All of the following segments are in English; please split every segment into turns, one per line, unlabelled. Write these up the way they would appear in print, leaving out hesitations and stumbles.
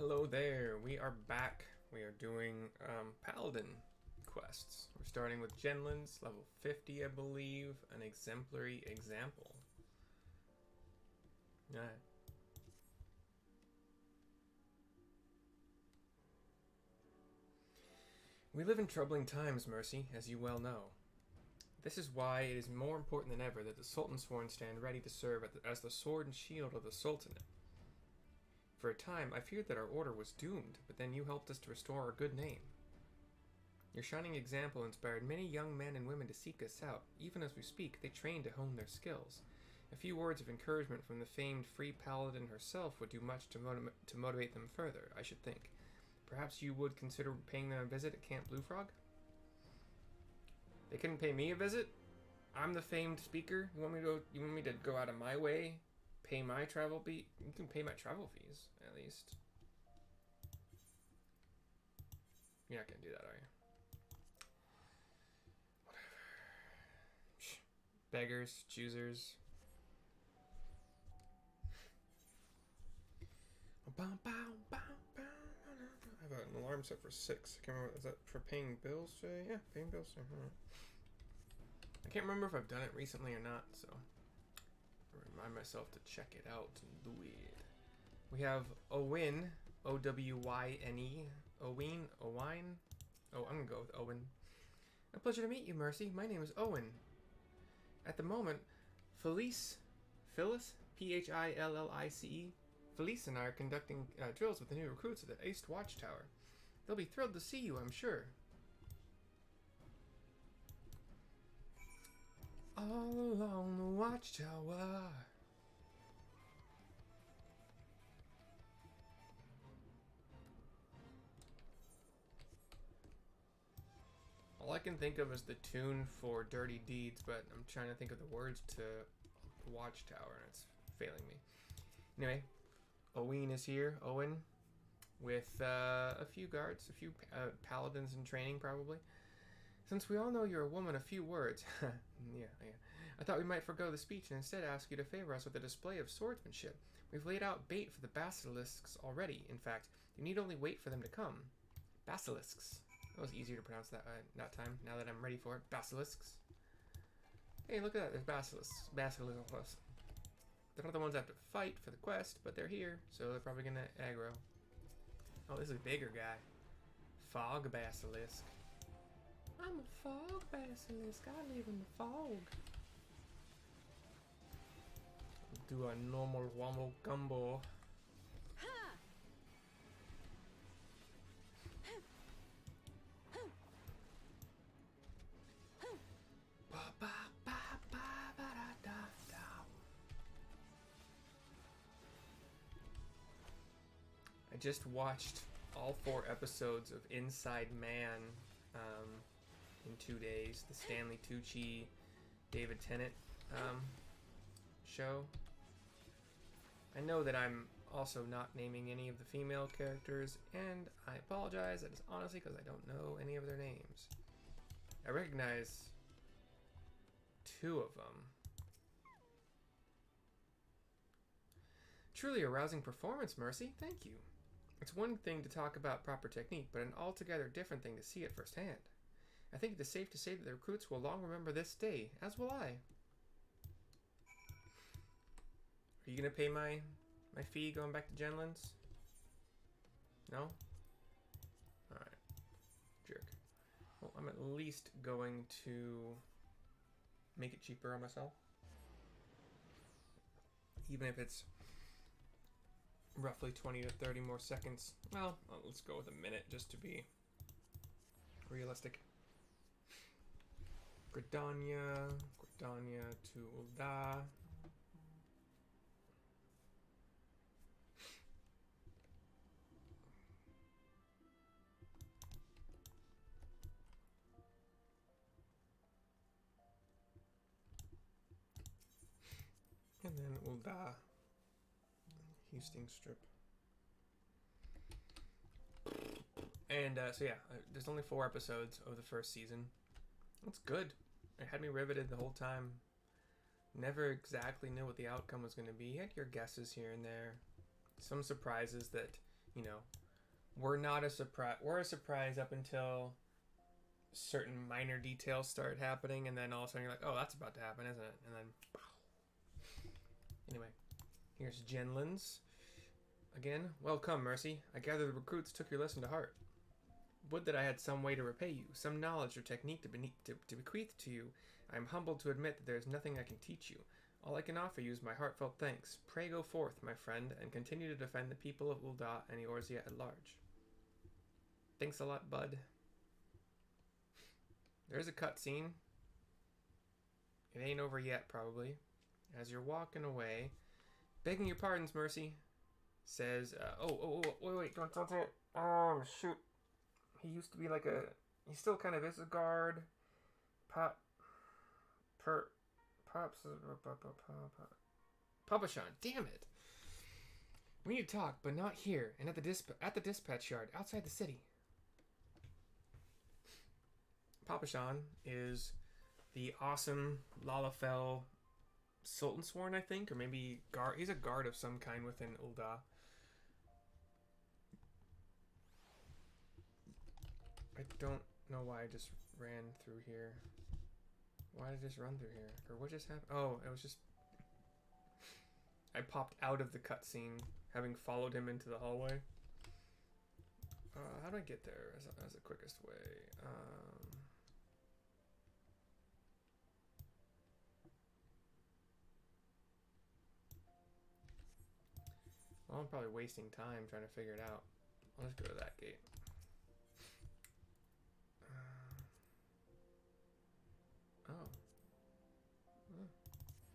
Hello there, we are back. We are doing Paladin quests. We're starting with Jenlyns, level 50 I believe, an Exemplary example. Alright. We live in troubling times, Mercy, as you well know. This is why it is more important than ever that the Sultansworn stand ready to serve as the sword and shield of the Sultanate. For a time, I feared that our order was doomed, but then you helped us to restore our good name. Your shining example inspired many young men and women to seek us out. Even as we speak, they train to hone their skills. A few words of encouragement from the famed Free Paladin herself would do much to motivate them further, I should think. Perhaps you would consider paying them a visit at Camp Blue Frog? They couldn't pay me a visit? I'm the famed speaker? You want me to go out of my way? Pay my travel fee? You can pay my travel fees, at least. You're not gonna do that, are you? Whatever. Shh. Beggars, choosers. I have an alarm set for 6. I can't remember. Is that for paying bills today? Yeah, paying bills. I can't remember if I've done it recently or not, so I remind myself to check it out and do it. We have Owen, O-W-Y-N-E. Owen? Owine? Oh, I'm gonna go with Owen. A pleasure to meet you, Mercy. My name is Owen. At the moment, Phyllis, P-H-I-L-L-I-C-E, Felice and I are conducting drills with the new recruits at the East Watchtower. They'll be thrilled to see you, I'm sure. All along the Watchtower. All I can think of is the tune for Dirty Deeds, but I'm trying to think of the words to Watchtower, and it's failing me. Anyway, Owen is here, Owen, with a few guards, a few paladins in training, probably. Since we all know you're a woman, a few words. yeah. I thought we might forgo the speech and instead ask you to favor us with a display of swordsmanship. We've laid out bait for the basilisks already. In fact, you need only wait for them to come. Basilisks. That was easier to pronounce that time, now that I'm ready for it. Basilisks. Hey, look at that. There's basilisks. Basilisks. They're not the ones I have to fight for the quest, but they're here, so they're probably gonna aggro. Oh, this is a bigger guy. Fog basilisk. I'm a fog basilisk. I live in the fog. Do a normal womble gumbo. I just watched all 4 episodes of Inside Man in 2 days. The Stanley Tucci, David Tennant show. I know that I'm also not naming any of the female characters, and I apologize. That is honestly because I don't know any of their names. I recognize 2 of them. Truly a rousing performance, Mercy. Thank you. It's one thing to talk about proper technique, but an altogether different thing to see it firsthand. I think it is safe to say that the recruits will long remember this day, as will I. Are you gonna pay my fee going back to Jenlyns? No? Alright. Jerk. Well, I'm at least going to make it cheaper on myself. Even if it's roughly 20 to 30 more seconds. Well, let's go with a minute just to be realistic. Gridania to Ul'dah. And then Ul'dah. Houston strip. And so yeah, there's only 4 episodes of the first season. That's good. It had me riveted the whole time. Never exactly knew what the outcome was going to be. You had your guesses here and there. Some surprises that you know, we're not a surprise. We're a surprise up until certain minor details start happening, and then all of a sudden you're like, oh, that's about to happen, isn't it? And then, anyway, here's Jenlyns. Again, welcome, Mercy. I gather the recruits took your lesson to heart. Would that I had some way to repay you, some knowledge or technique to bequeath to you. I am humbled to admit that there is nothing I can teach you. All I can offer you is my heartfelt thanks. Pray go forth, my friend, and continue to defend the people of Ul'dah and Eorzea at large. Thanks a lot, bud. There's a cutscene. It ain't over yet, probably. As you're walking away, begging your pardons, Mercy, says, wait, don't do it. Shoot. He used to be like a, he still kind of is a guard. Papashan, damn it. We need to talk, but not here, and at the dispatch yard, outside the city. Papashan is the awesome Lalafell Sultansworn, I think, or maybe guard. He's a guard of some kind within Ul'dah. I don't know why I just ran through here. Why did I just run through here? Or what just happened? Oh, it was just... I popped out of the cutscene, having followed him into the hallway. How do I get there as the quickest way? Well, I'm probably wasting time trying to figure it out. I'll just go to that gate.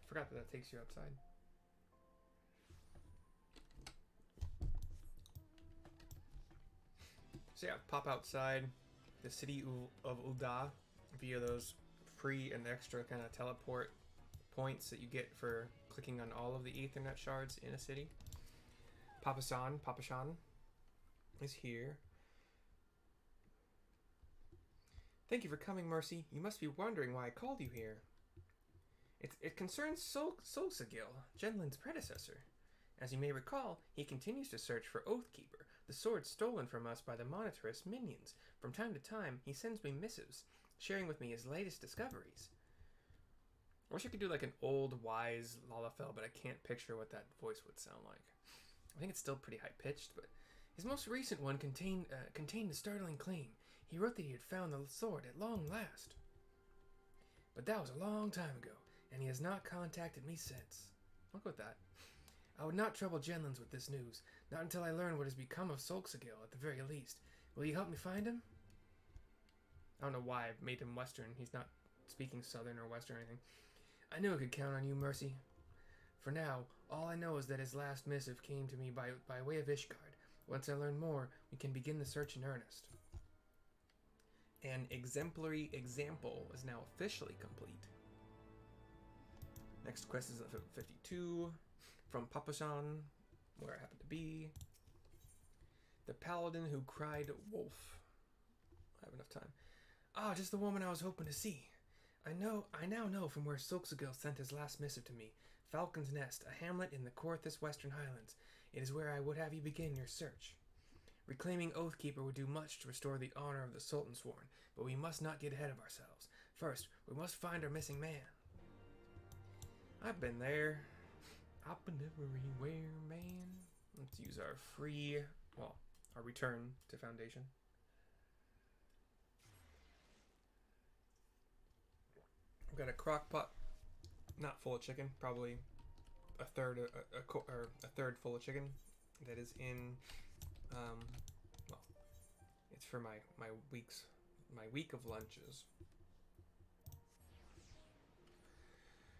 Forgot that takes you outside. So yeah, pop outside the city of Ul'dah via those free and extra kind of teleport points that you get for clicking on all of the Ethernet shards in a city. Papashan is here. Thank you for coming, Mercy. You must be wondering why I called you here. It concerns Solkzagyl, Jenlyns' predecessor. As you may recall, he continues to search for Oathkeeper, the sword stolen from us by the Monetarist minions. From time to time, he sends me missives, sharing with me his latest discoveries. I wish I could do like an old, wise Lalafell, but I can't picture what that voice would sound like. I think it's still pretty high-pitched, but his most recent one contained a startling claim. He wrote that he had found the sword at long last. But that was a long time ago, and he has not contacted me since. I'll go with that. I would not trouble Jenlyns with this news, not until I learn what has become of Solkzagyl at the very least. Will you help me find him? I don't know why I've made him Western. He's not speaking Southern or Western or anything. I knew I could count on you, Mercy. For now, all I know is that his last missive came to me by way of Ishgard. Once I learn more, we can begin the search in earnest. An exemplary example is now officially complete. Next quest is FFXIV from Papashan, where I happen to be. The Paladin who cried wolf. I have enough time. Ah, just the woman I was hoping to see. I now know from where Solkzagyl sent his last missive to me. Falcon's Nest, a hamlet in the Korthus Western Highlands. It is where I would have you begin your search. Reclaiming Oathkeeper would do much to restore the honor of the Sultansworn, but we must not get ahead of ourselves. First, we must find our missing man. I've been there. I've been everywhere, man. Let's use our our return to Foundation. We've got a crock pot, not full of chicken, probably a third full of chicken that is in, it's for my week of lunches.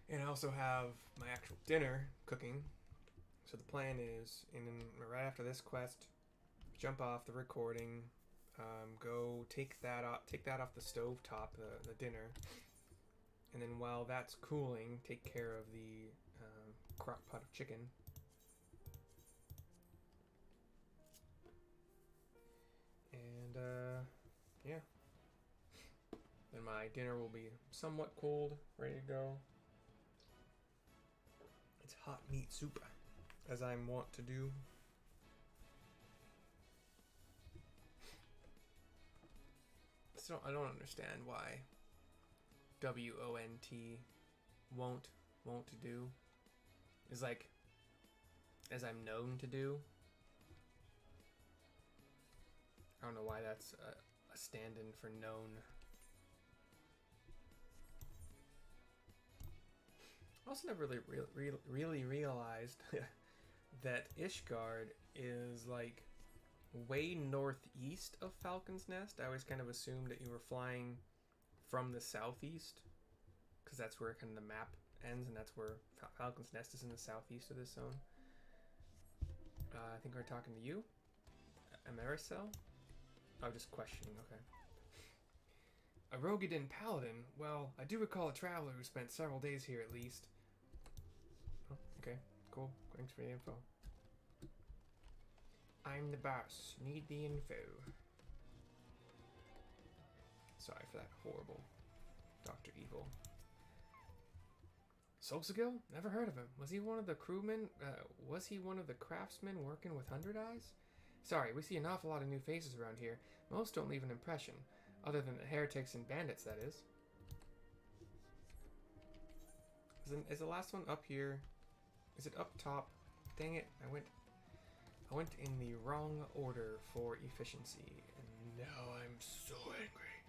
And I also have my actual dinner cooking. So the plan is, right after this quest, jump off the recording, go take that off the stove top, the dinner, and then while that's cooling, take care of the crock pot of chicken. And yeah, then my dinner will be somewhat cold, ready to go. It's hot meat soup, as I'm wont to do. I don't understand why WONT won't do is like as I'm known to do. I don't know why that's a stand-in for known. I also never really realized that Ishgard is like way northeast of Falcon's Nest. I always kind of assumed that you were flying from the southeast, because that's where kind of the map ends, and that's where Falcon's Nest is, in the southeast of this zone. I think we're talking to you, Americel. Oh, just questioning. Okay. A Rogadin Paladin. Well, I do recall a traveler who spent several days here at least. Oh, okay, cool. Thanks for the info. I'm the boss. Need the info. Sorry for that horrible Dr. Evil. Solkzagyl? Never heard of him. Was he one of the crewmen? Was he one of the craftsmen working with 100 Eyes? Sorry, we see an awful lot of new faces around here. Most don't leave an impression. Other than the heretics and bandits, that is. Is the last one up here? Is it up top? Dang it, I went in the wrong order for efficiency, and now I'm so angry.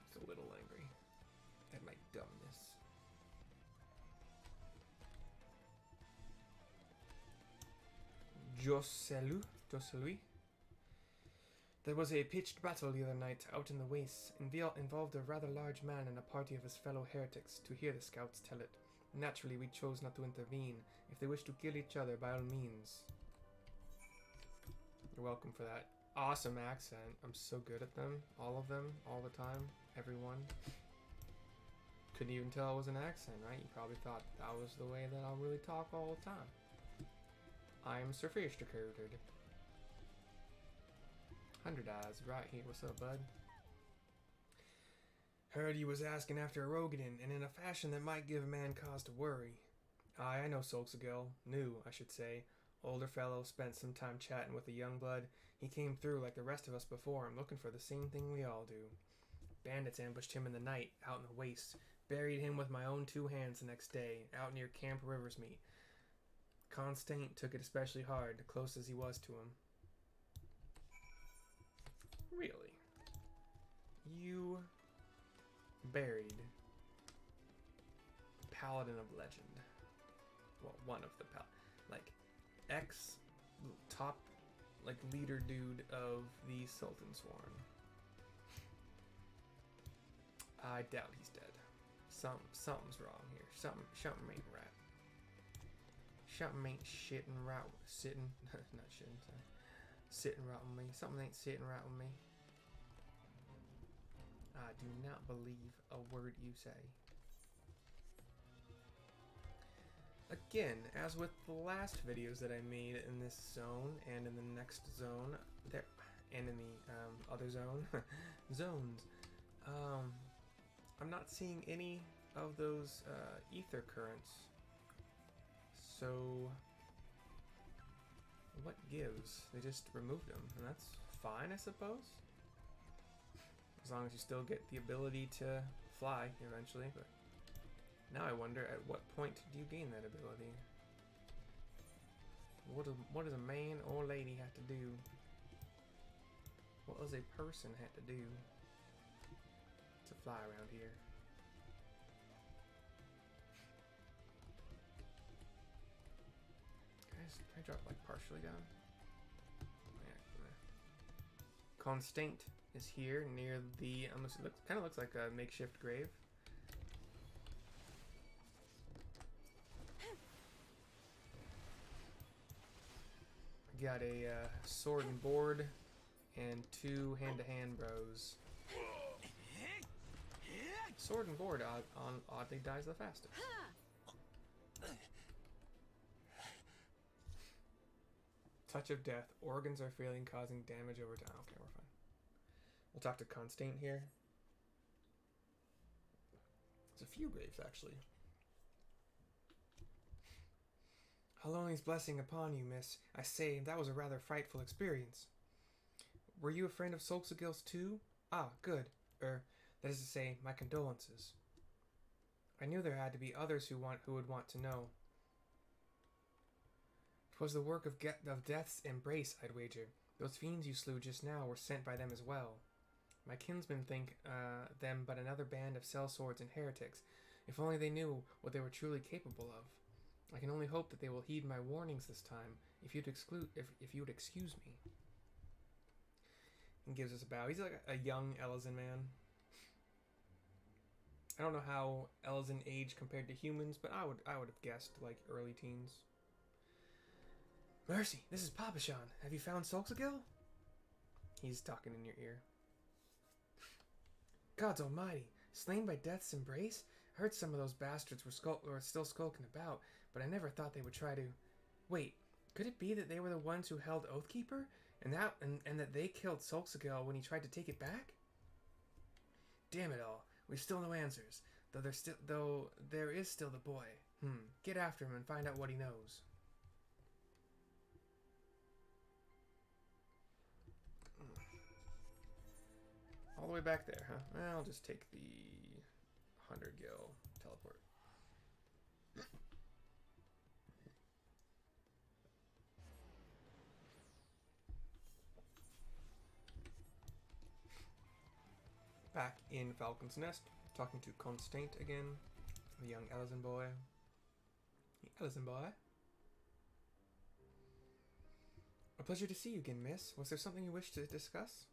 Just a little angry at my dumbness. Joselui. There was a pitched battle the other night out in the wastes. Involved a rather large man and a party of his fellow heretics, to hear the scouts tell it. Naturally, we chose not to intervene. If they wish to kill each other, by all means. You're welcome for that awesome accent. I'm so good at them. All of them. All the time. Everyone. Couldn't even tell it was an accent, right? You probably thought that was the way that I'll really talk all the time. I'm Sir Fierstercoded. 100 Eyes, right here. What's up, bud? Heard you was asking after a Rogadin, and in a fashion that might give a man cause to worry. Aye, I know Solkzagyl. New, I should say. Older fellow, spent some time chatting with a young blood. He came through like the rest of us before him, looking for the same thing we all do. Bandits ambushed him in the night, out in the wastes. Buried him with my own 2 hands the next day, out near Camp Riversmeet. Constant took it especially hard, close as he was to him. Really? You buried Paladin of Legend. Well, one of the like top like leader dude of the Sultansworn. I doubt he's dead. Something's wrong here. Something ain't right. Something ain't sitting right. Not shitting. Sorry. Sitting right with me. Something ain't sitting right with me. I do not believe a word you say. Again, as with the last videos that I made in this zone and in the next zone, and in the other zone, zones, I'm not seeing any of those ether currents. So, what gives? They just removed them, and that's fine, I suppose. As long as you still get the ability to fly eventually, but now I wonder at what point do you gain that ability? What does a man or lady have to do? What does a person have to do to fly around here? Can I drop like partially down? Yeah. Constant is here near the kind of looks like a makeshift grave. Got a sword and board and 2 hand-to-hand bros. Sword and board oddly dies the fastest. Touch of death. Organs are failing, causing damage over time. Okay, we're fine. We'll talk to Constant here. There's a few graves, actually. Haloni's blessing upon you, miss. I say, that was a rather frightful experience. Were you a friend of Solkzagyl's too? Ah, good. That is to say, my condolences. I knew there had to be others who would want to know. 'Twas the work of Death's embrace, I'd wager. Those fiends you slew just now were sent by them as well. My kinsmen think them but another band of sellswords and heretics. If only they knew what they were truly capable of. I can only hope that they will heed my warnings this time, if you would excuse me. And gives us a bow. He's like a young Ellison man. I don't know how Ellison age compared to humans, but I would have guessed like early teens. Mercy, this is Papashan. Have you found Sulkzagyl? He's talking in your ear. Gods almighty, slain by Death's embrace? I heard some of those bastards were still skulking about, but I never thought they would try to... Wait, could it be that they were the ones who held Oathkeeper? And that they killed Solkzagyl when he tried to take it back? Damn it all, we've still no answers. Though there is still the boy. Get after him and find out what he knows. All the way back there, huh? Well, I'll just take the 100 gil teleport. Back in Falcon's Nest, talking to Constant again, the young Ellison boy. The Ellison boy. A pleasure to see you again, miss. Was there something you wished to discuss?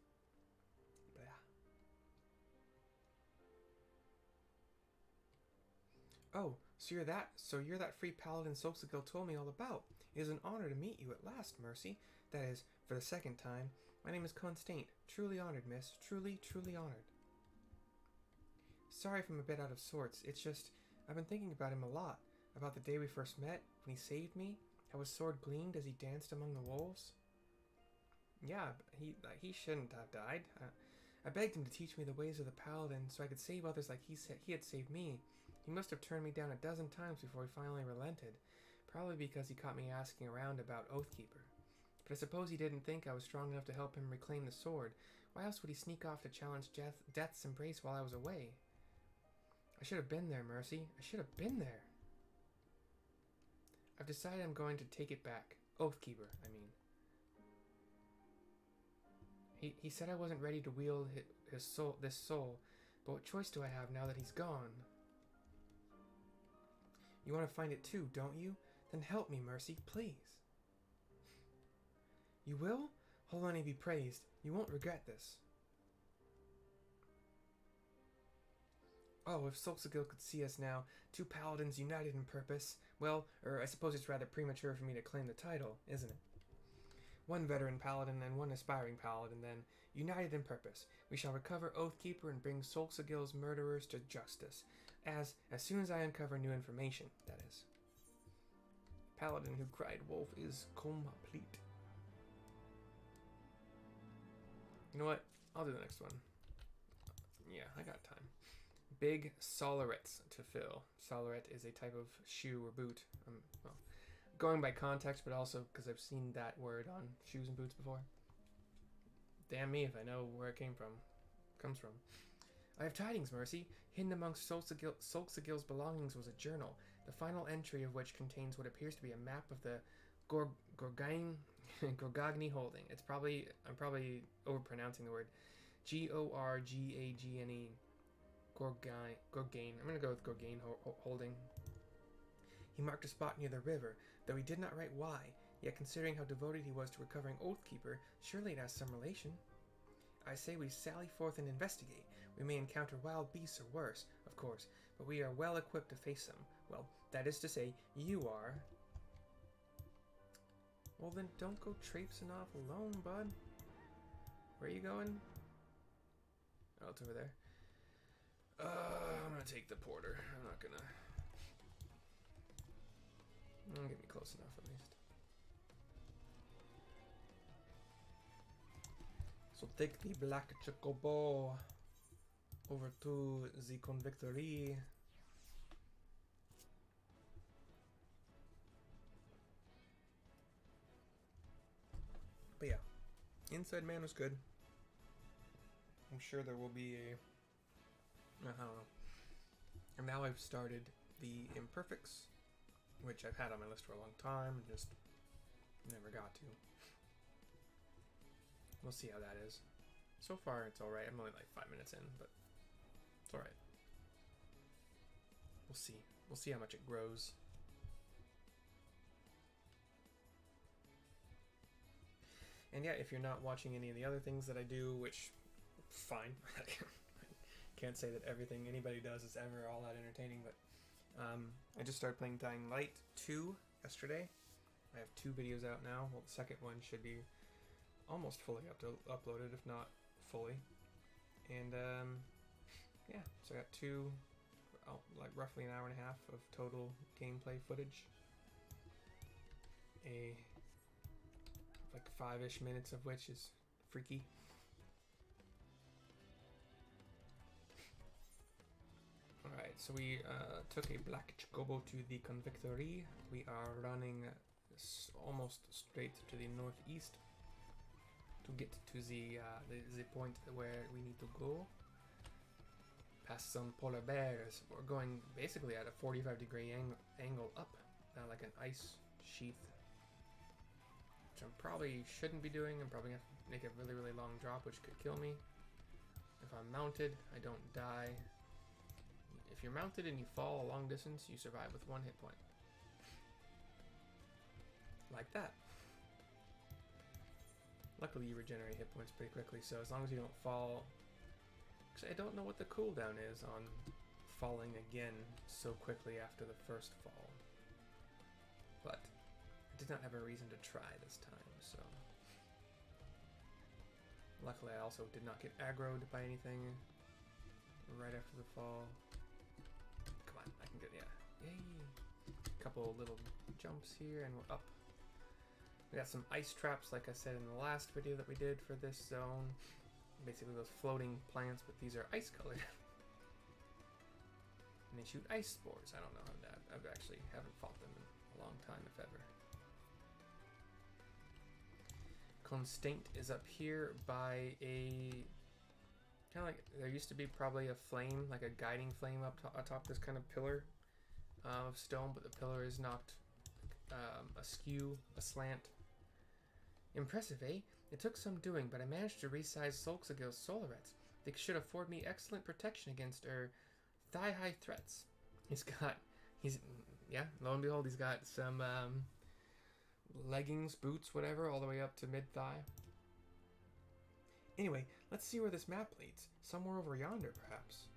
Oh, so you're that free Paladin Solkzagyl told me all about. It is an honor to meet you at last, Mercy. That is, for the second time. My name is Constant. Truly honored, miss. Truly, truly honored. Sorry if I'm a bit out of sorts. It's just, I've been thinking about him a lot. About the day we first met, when he saved me, how his sword gleamed as he danced among the wolves. Yeah, he shouldn't have died. I begged him to teach me the ways of the Paladin so I could save others like he had saved me. He must have turned me down a dozen times before he finally relented, probably because he caught me asking around about Oathkeeper. But I suppose he didn't think I was strong enough to help him reclaim the sword. Why else would he sneak off to challenge Death's embrace while I was away? I should have been there, Mercy. I should have been there. I've decided I'm going to take it back. Oathkeeper, I mean. He said I wasn't ready to wield this soul, but what choice do I have now that he's gone? You want to find it too, don't you? Then help me, Mercy, please. You will? Holani be praised. You won't regret this. Oh, if Solkzagyl could see us now, two paladins united in purpose. Well, I suppose it's rather premature for me to claim the title, isn't it? One veteran paladin and one aspiring paladin, then, united in purpose. We shall recover Oathkeeper and bring Solkzagyl's murderers to justice. As soon as I uncover new information, that is. Paladin who cried wolf is complete. You know what? I'll do the next one. Yeah, I got time. Big Sollerets to fill. Solleret is a type of shoe or boot. Well, going by context, but also because I've seen that word on shoes and boots before. Damn me if I know where it comes from. I have tidings, Mercy. Hidden amongst Solkzagyl's belongings was a journal, the final entry of which contains what appears to be a map of the Gorgagne holding. I'm probably overpronouncing the word. Gorgagne. Gorgagne. I'm going to go with Gorgagne holding. He marked a spot near the river, though he did not write why, yet considering how devoted he was to recovering Oathkeeper, surely it has some relation. I say we sally forth and investigate. We may encounter wild beasts or worse, of course, but we are well equipped to face them. Well, that is to say, you are. Well then, don't go traipsing off alone, bud. Where are you going? Oh, it's over there. I'm gonna take the porter. I'm not gonna... Get me close enough at least. So take the black chocobo over to the convictory. But yeah, Inside Man was good. I'm sure there will be a... I don't know. And now I've started the Imperfects, which I've had on my list for a long time and just never got to. We'll see how that is. So far, it's alright. I'm only like 5 minutes in, but it's alright. We'll see. We'll see how much it grows. And yeah, if you're not watching any of the other things that I do, which, fine. Can't say that everything anybody does is ever all that entertaining, but I just started playing Dying Light 2 yesterday. I have 2 videos out now. Well, the second one should be almost fully uploaded, if not fully. And yeah, so I got 2, like roughly an hour and a half of total gameplay footage. Like 5-ish minutes of which is freaky. Alright, so we took a black chocobo to the convictory. We are running almost straight to the northeast to get to the point where we need to go. Past some polar bears. We're going basically at a 45-degree angle up, like an ice sheath. Which I probably shouldn't be doing. I'm probably going to make a really, really long drop, which could kill me. If I'm mounted, I don't die. If you're mounted and you fall a long distance, you survive with 1 hit point. Like that. Luckily, you regenerate hit points pretty quickly, so as long as you don't fall... Actually, I don't know what the cooldown is on falling again so quickly after the first fall. But I did not have a reason to try this time, so... Luckily, I also did not get aggroed by anything right after the fall. Come on, I can get, yeah. Yay! Couple little jumps here, and we're up. We got some ice traps, like I said in the last video that we did for this zone. Basically those floating plants, but these are ice colored. And they shoot ice spores. I don't know how that. I've actually haven't fought them in a long time, if ever. Constraint is up here by a... kind of like, there used to be probably a flame, like a guiding flame up atop this kind of pillar of stone, but the pillar is knocked askew, aslant. Impressive, eh? It took some doing, but I managed to resize Solkzagyl's Sollerets. They should afford me excellent protection against thigh-high threats. Yeah, lo and behold, he's got some leggings, boots, whatever, all the way up to mid-thigh. Anyway, let's see where this map leads. Somewhere over yonder, perhaps.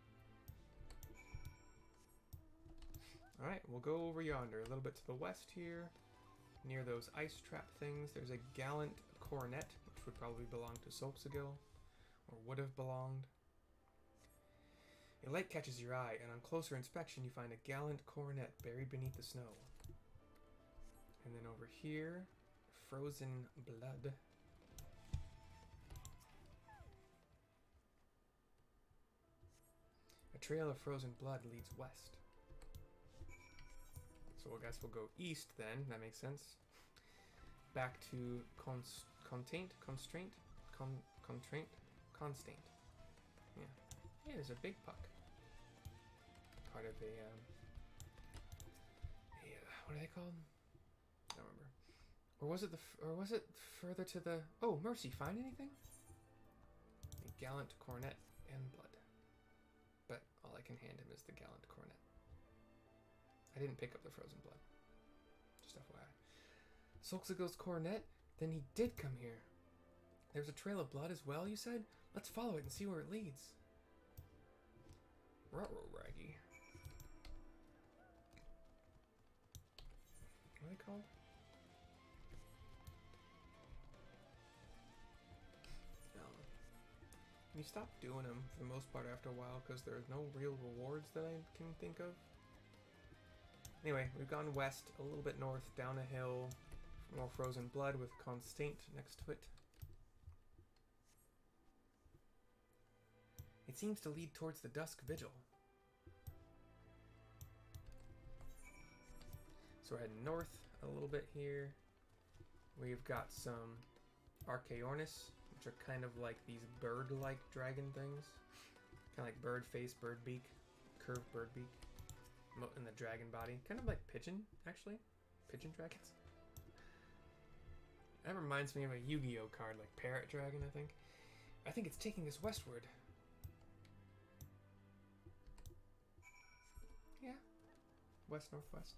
Alright, we'll go over yonder, a little bit to the west here. Near those ice trap things, there's a gallant coronet, which would probably belong to Solkzagyl, or would have belonged. A light catches your eye, and on closer inspection you find a gallant coronet buried beneath the snow. And then over here, frozen blood. A trail of frozen blood leads west. So I guess we'll go east then, that makes sense. Back to Constraint. Yeah. Hey, there's a big puck. Part of a what are they called? I don't remember. Or was it further to the... Oh, Mercy, find anything? A gallant coronet and blood. But all I can hand him is the gallant coronet. I didn't pick up the frozen blood. Just FYI. Solkzagyl's coronet? Then he did come here. There's a trail of blood as well, you said? Let's follow it and see where it leads. Ruh-roh, Raggy. What are they called? You stop doing them for the most part after a while because there's no real rewards that I can think of. Anyway, we've gone west, a little bit north, down a hill, more frozen blood with Constraint next to it. It seems to lead towards the Dusk Vigil. So we're heading north a little bit here. We've got some Archaeornis, which are kind of like these bird-like dragon things. Kind of like bird face, bird beak, curved bird beak, in the dragon body. Kind of like pigeon, actually. Pigeon dragons. That reminds me of a Yu-Gi-Oh card, like Parrot Dragon, I think. I think it's taking us westward. Yeah. West-northwest.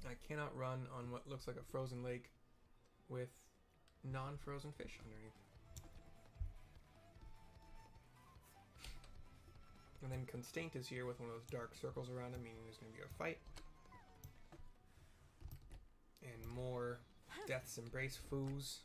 I cannot run on what looks like a frozen lake with non-frozen fish underneath. And then Constraint is here with one of those dark circles around him, meaning there's going to be a fight. And more Death's Embrace foos.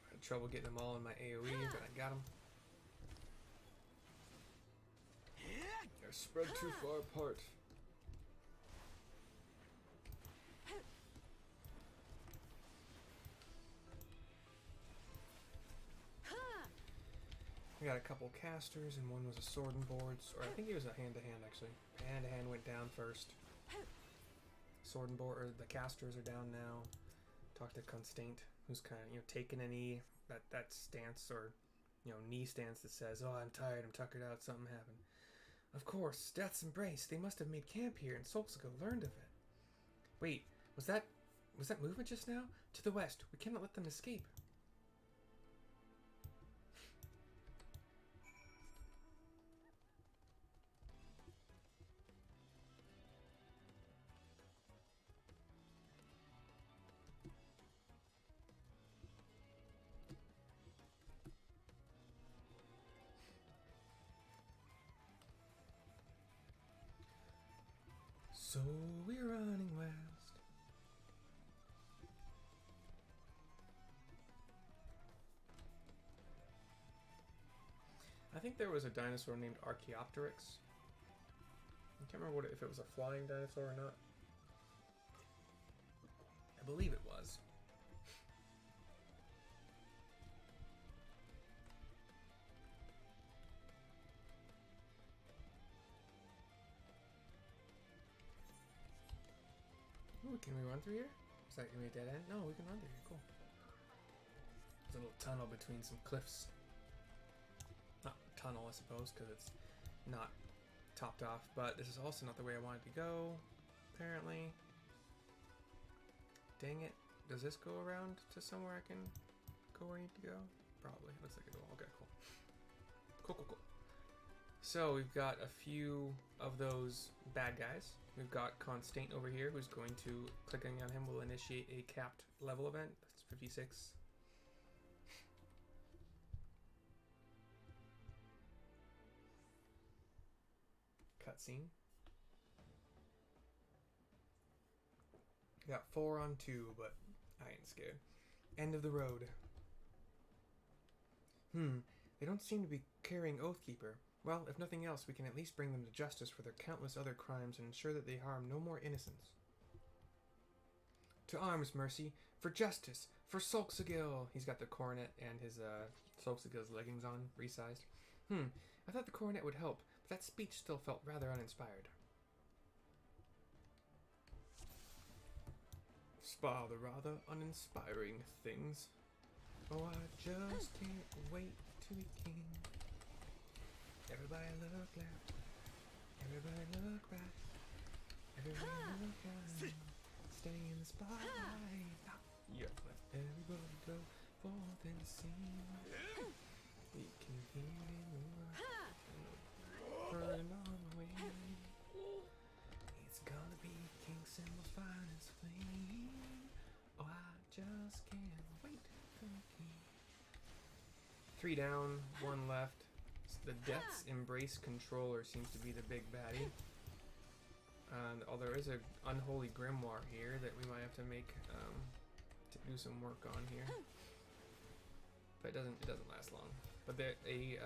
Had trouble getting them all in my AoE, but I got them. They're spread too far apart. We got a couple casters, and one was a sword and boards, or I think it was a hand-to-hand actually. Hand-to-hand went down first. Sword and board, or the casters are down now. Talked to Constraint, who's kind of taking a knee, that stance or knee stance that says, "Oh, I'm tired, I'm tuckered out, something happened." Of course, Death's Embrace. They must have made camp here, and Sulkzagyl learned of it. Wait, was that movement just now? To the west. We cannot let them escape. So we're running west. I think there was a dinosaur named Archaeopteryx. I can't remember if it was a flying dinosaur or not. I believe it was. Ooh, can we run through here? Is that gonna be a dead end? No, we can run through here. Cool. There's a little tunnel between some cliffs. Not tunnel, I suppose, because it's not topped off. But this is also not the way I wanted to go, apparently. Dang it. Does this go around to somewhere I can go where I need to go? Probably. Looks like it will. Okay, cool. Cool. So we've got a few of those bad guys. We've got Constraint over here, who's going to, clicking on him will initiate a capped level event. That's 56. Cutscene. Got 4 on 2, but I ain't scared. End of the road. They don't seem to be carrying Oathkeeper. Well, if nothing else, we can at least bring them to justice for their countless other crimes and ensure that they harm no more innocents. To arms, Mercy! For justice! For Solkzagyl! He's got the coronet and his Solkzagyl's leggings on, resized. I thought the coronet would help, but that speech still felt rather uninspired. Spa the rather uninspiring things. Oh, I just can't wait to be king. Everybody look left. Everybody look right. Everybody look right. Stay in the spotlight. Yeah. Let everybody go forth and sing. We can hear it in the world. Burn on the way. It's gonna be King Symbol's finest flame. Oh, I just can't wait for the king. 3 down, 1 left. The Death's Embrace controller seems to be the big baddie. And there is an unholy grimoire here that we might have to make to do some work on here. But it doesn't last long. But a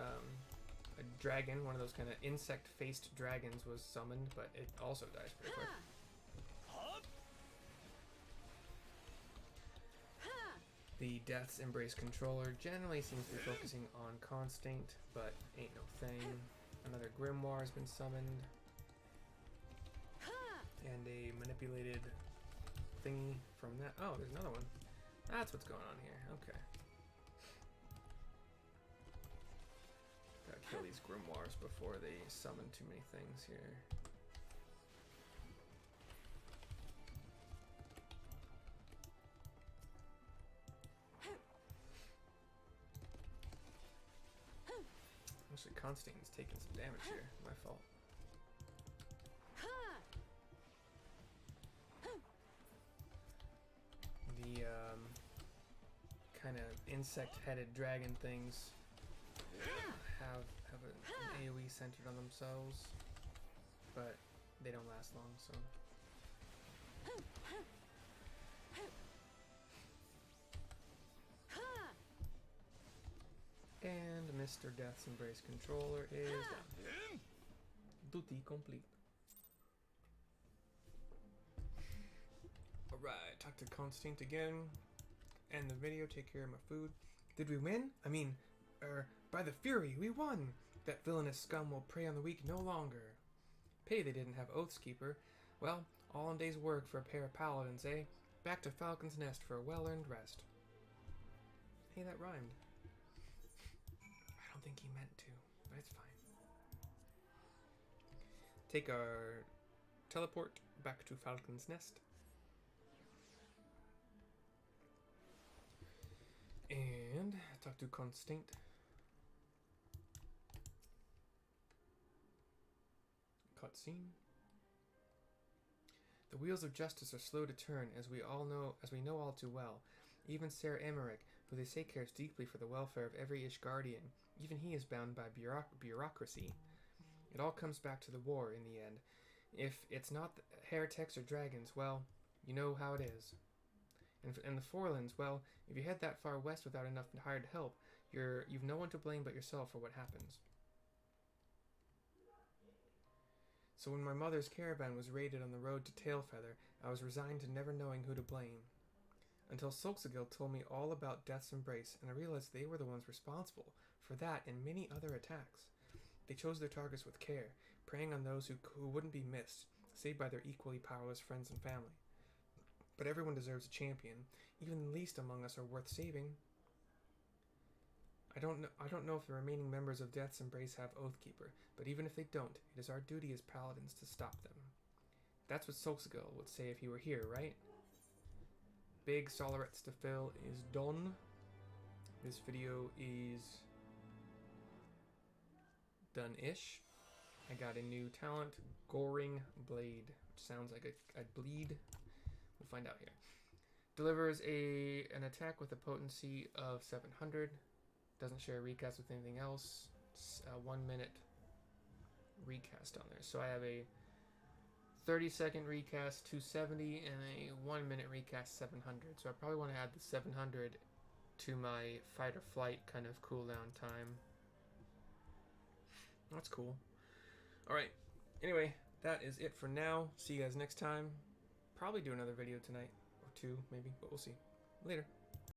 dragon, one of those kind of insect-faced dragons, was summoned, but it also dies pretty quick. The Death's Embrace controller generally seems to be focusing on Constinct, but ain't no thing. Another Grimoire has been summoned. And a manipulated thingy from that. Oh, there's another one. That's what's going on here. Okay. Gotta kill these Grimoires before they summon too many things here. Actually, Constantine's taking some damage here. My fault. The kind of insect-headed dragon things have an AoE centered on themselves, but they don't last long, so. And Mr. Death's Embrace controller is done. Duty complete. Alright, talk to Constant again. End the video, take care of my food. Did we win? I mean, by the Fury, we won! That villainous scum will prey on the weak no longer. Pity they didn't have Oathskeeper. Well, all in day's work for a pair of paladins, eh? Back to Falcon's Nest for a well-earned rest. Hey, that rhymed. I don't think he meant to, but it's fine. Take our teleport back to Falcon's Nest. And talk to Constant. Cutscene. The wheels of justice are slow to turn, as we know all too well. Even Ser Emmerich, who they say cares deeply for the welfare of every Ishgardian, even he is bound by bureaucracy. It all comes back to the war in the end. If it's not heretics or dragons, well, you know how it is. And the Forlands, well, if you head that far west without enough hired help, you've no one to blame but yourself for what happens. So when my mother's caravan was raided on the road to Tailfeather, I was resigned to never knowing who to blame. Until Sulkzagyl told me all about Death's Embrace, and I realized they were the ones responsible for that and many other attacks. They chose their targets with care, preying on those who wouldn't be missed, saved by their equally powerless friends and family. But everyone deserves a champion. Even the least among us are worth saving. I don't know if the remaining members of Death's Embrace have Oathkeeper, but even if they don't, it is our duty as paladins to stop them. That's what Solkzagyl would say if he were here, right? Big Sollerets to fill is done. This video is done-ish. I got a new talent, Goring Blade, which sounds like a bleed. We'll find out here. Delivers an attack with a potency of 700. Doesn't share a recast with anything else. It's a 1 minute recast on there. So I have a 30-second recast 270 and a 1 minute recast 700. So I probably want to add the 700 to my fight or flight kind of cooldown time. That's cool. Alright. Anyway, that is it for now. See you guys next time. Probably do another video tonight. Or two, maybe. But we'll see. Later.